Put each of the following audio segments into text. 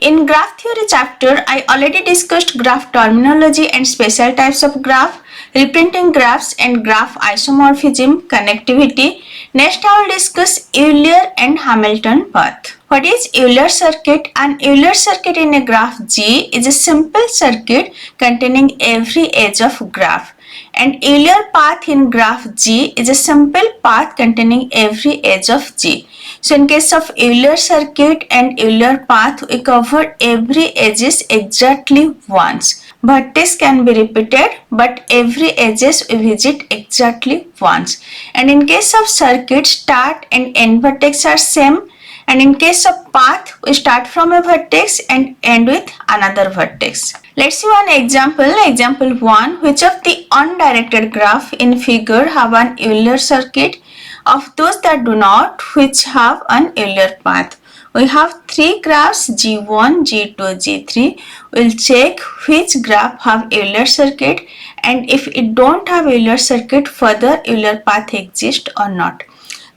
In graph theory chapter, I already discussed graph terminology and special types of graph, representing graphs and graph isomorphism, connectivity. Next I will discuss Euler and Hamilton path. What is Euler circuit? An Euler circuit in a graph G is a simple circuit containing every edge of graph. And Euler path in graph G is a simple path containing every edge of G. So in case of Euler circuit and Euler path, we cover every edges exactly once. Vertex can be repeated, but every edges we visit exactly once. And in case of circuit, start and end vertex are same. And in case of path, we start from a vertex and end with another vertex. Let's see one example. Example 1. Which of the undirected graph in figure have an Euler circuit? Of those that do not, which have an Euler path? We have three graphs G1, G2, G3. We'll check which graph have Euler circuit, and if it don't have Euler circuit, further Euler path exists or not.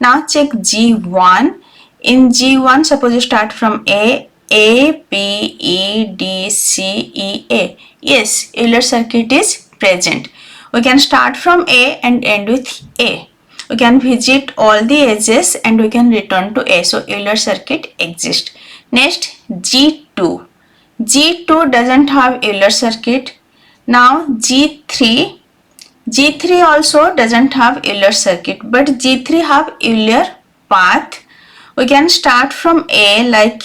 Now check G1. In G1, suppose you start from A, B, E, D, C, E, A. Yes, Euler circuit is present. We can start from A and end with A. We can visit all the edges and we can return to A. So Euler circuit exists. Next, G2. G2 doesn't have Euler circuit. Now G3. G3 also doesn't have Euler circuit, but G3 have Euler path. We can start from A like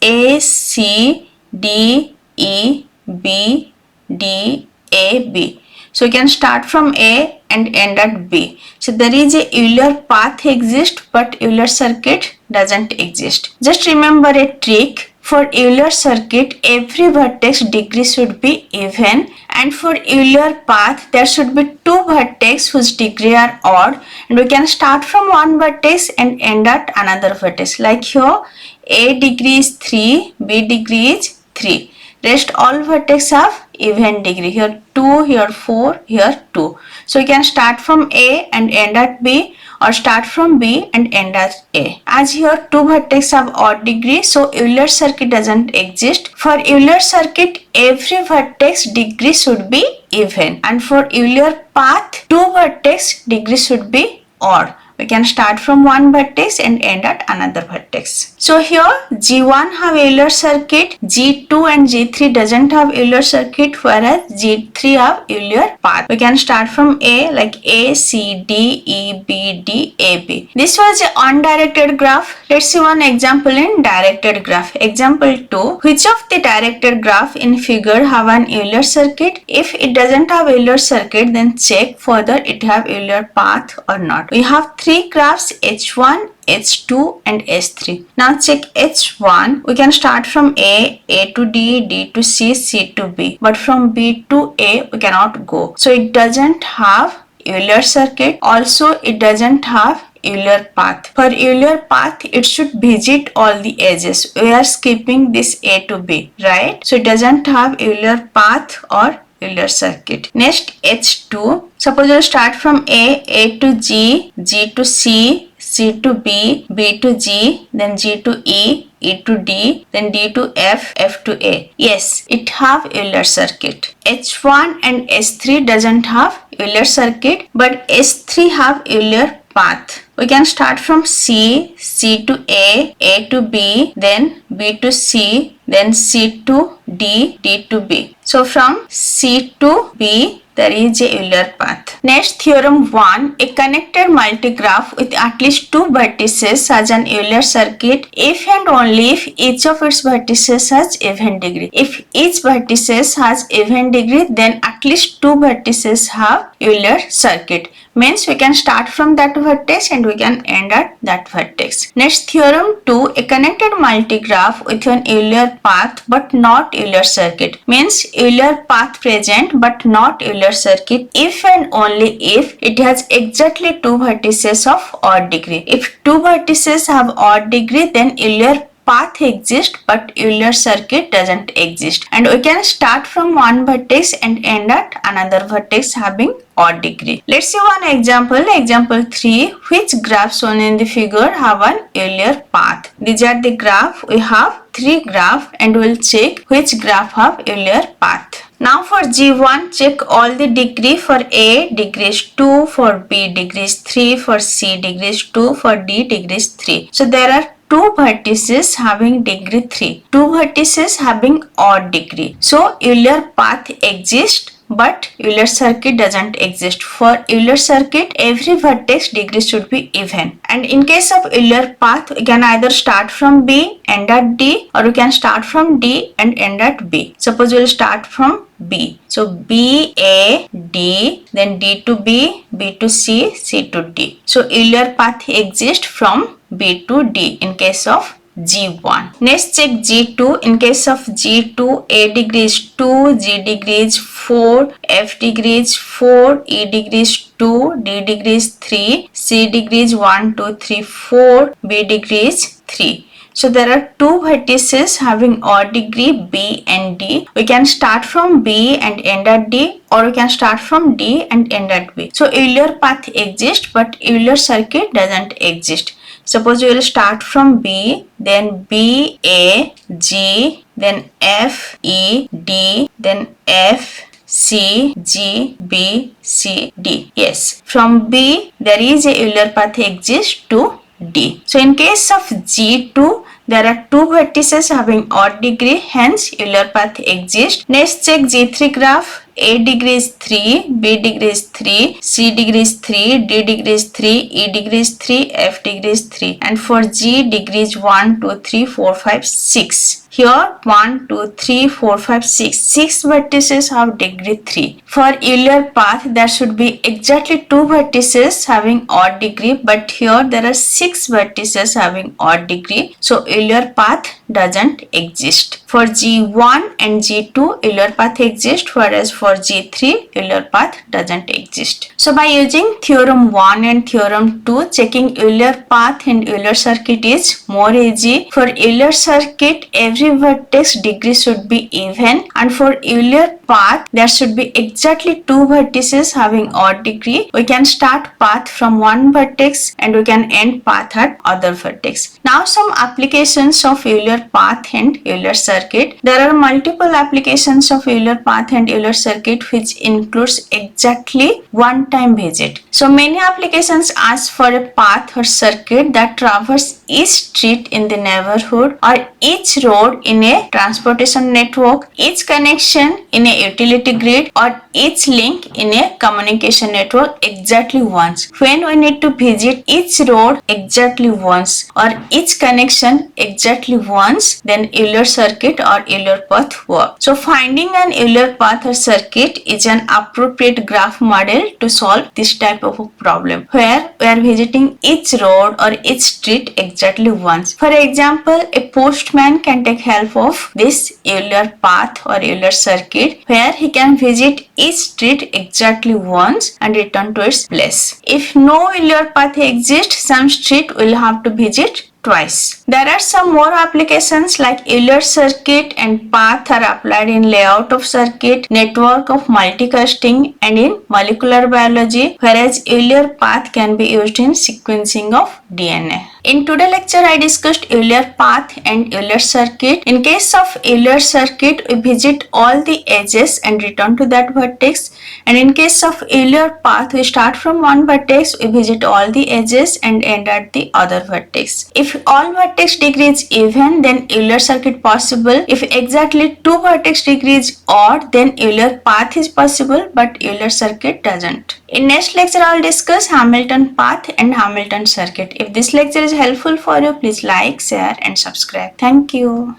A, C, D, E, B, D, A, B. So we can start from A and end at B. So there is a Euler path exists, but Euler circuit doesn't exist. Just remember a trick. For Euler circuit, every vertex degree should be even, and for Euler path, there should be two vertex whose degree are odd, and we can start from one vertex and end at another vertex. Like here, A degree is 3, B degree is 3. Rest all vertex have even degree. Here 2, here 4, here 2. So you can start from A and end at B, or start from B and end at A. As here two vertex have odd degree, so Euler circuit doesn't exist. For Euler circuit, every vertex degree should be even, and for Euler path, two vertex degree should be odd. We can start from one vertex and end at another vertex. So here G1 have Euler circuit, G2 and G3 doesn't have Euler circuit, whereas G3 have Euler path. We can start from A like A, C, D, E, B, D, A, B. This was an undirected graph. Let's see one example in directed graph. Example 2. Which of the directed graph in figure have an Euler circuit? If it doesn't have Euler circuit, then check further it have Euler path or not. We have three graphs H1, H2 and H3. Now check H1. We can start from A to D, D to C, C to B. But from B to A we cannot go. So it doesn't have Euler circuit. Also it doesn't have Euler path. For Euler path, it should visit all the edges. We are skipping this A to B, right? So it doesn't have Euler path or Euler circuit. Next, H2. Suppose you start from A to G, G to C, C to B, B to G, then G to E, E to D, then D to F, F to A. Yes, it have Euler circuit. H1 and H3 doesn't have Euler circuit, but H3 have Euler path. We can start from C, C to A to B, then B to C, then C to D, D to B. So from C to B, there is a Euler path. Next, theorem 1. A connected multigraph with at least two vertices has an Euler circuit if and only if each of its vertices has even degree. If each vertices has even degree, then at least two vertices have Euler circuit. Means we can start from that vertex and we can end at that vertex. Next, theorem 2. A connected multigraph with an Euler path but not Euler circuit. Means Euler path present but not Euler circuit if and only if it has exactly two vertices of odd degree. If two vertices have odd degree, then Euler path exists but Euler circuit doesn't exist, and we can start from one vertex and end at another vertex having odd degree. Let's see one example. Example 3. Which graphs shown in the figure have an Euler path? These are the graph. We have 3 graphs and we'll check which graph have Euler path. Now for G1, check all the degree. For A, degrees 2, for B, degrees 3, for C, degrees 2, for D, degrees 3. So there are 2 vertices having degree 3, 2 vertices having odd degree. So Euler path exists but Euler circuit doesn't exist. For Euler circuit, every vertex degree should be even. And in case of Euler path, we can either start from B, end at D, or we can start from D and end at B. Suppose we'll start from B. So B, A, D, then D to B, B to C, C to D. So Euler path exists from B to D in case of G1. Next check G2. In case of G2, A degree is 2, G degree is 4, F degree is 4, E degree is 2, D degree is 3, C degree is 1, 2, 3, 4, B degree is 3. So there are 2 vertices having odd degree B and D. We can start from B and end at D, or we can start from D and end at B. So Euler path exists but Euler circuit doesn't exist. Suppose we will start from B, then B, A, G, then F, E, D, then F, C, G, B, C, D. Yes, from B there is a Euler path exists to D. So in case of G2, there are 2 vertices having odd degree, hence Euler path exists. Next check G3 graph. A degree is 3, B degree is 3, C degree is 3, D degree is 3, E degree is 3, F degree is 3. And for G degree is 1, 2, 3, 4, 5, 6. Here 1, 2, 3, 4, 5, 6. 6 vertices have degree 3. For Euler path, there should be exactly 2 vertices having odd degree, but here there are 6 vertices having odd degree. So Euler path doesn't exist. For G1 and G2, Euler path exists, whereas for G3, Euler path doesn't exist. So by using theorem 1 and theorem 2, checking Euler path and Euler circuit is more easy. For Euler circuit, every vertex degree should be even, and for Euler path, there should be exactly 2 vertices having odd degree. We can start path from one vertex and we can end path at other vertex. Now some applications of Euler path and Euler circuit. There are multiple applications of Euler path and Euler circuit which includes exactly one-time visit. So many applications ask for a path or circuit that traverses each street in the neighborhood or each road in a transportation network, each connection in a utility grid, or each link in a communication network exactly once. When we need to visit each road exactly once or each connection exactly once, then Euler circuit or Euler path work. So finding an Euler path or circuit is an appropriate graph model to solve this type of a problem where we are visiting each road or each street exactly once. For example, a postman can take help of this Euler path or Euler circuit where he can visit each street exactly once and return to its place. If no Euler path exists, some street will have to visit twice. There are some more applications like Euler circuit and path are applied in layout of circuit, network of multicasting, and in molecular biology, whereas Euler path can be used in sequencing of DNA. In today's lecture, I discussed Euler path and Euler circuit. In case of Euler circuit, we visit all the edges and return to that vertex. And in case of Euler path, we start from one vertex, we visit all the edges and end at the other vertex. If all vertex degree is even, then Euler circuit possible. If exactly 2 vertex degree is odd, then Euler path is possible, but Euler circuit doesn't. In next lecture, I will discuss Hamilton path and Hamilton circuit. If this lecture is helpful for you, please like, share and subscribe. Thank you.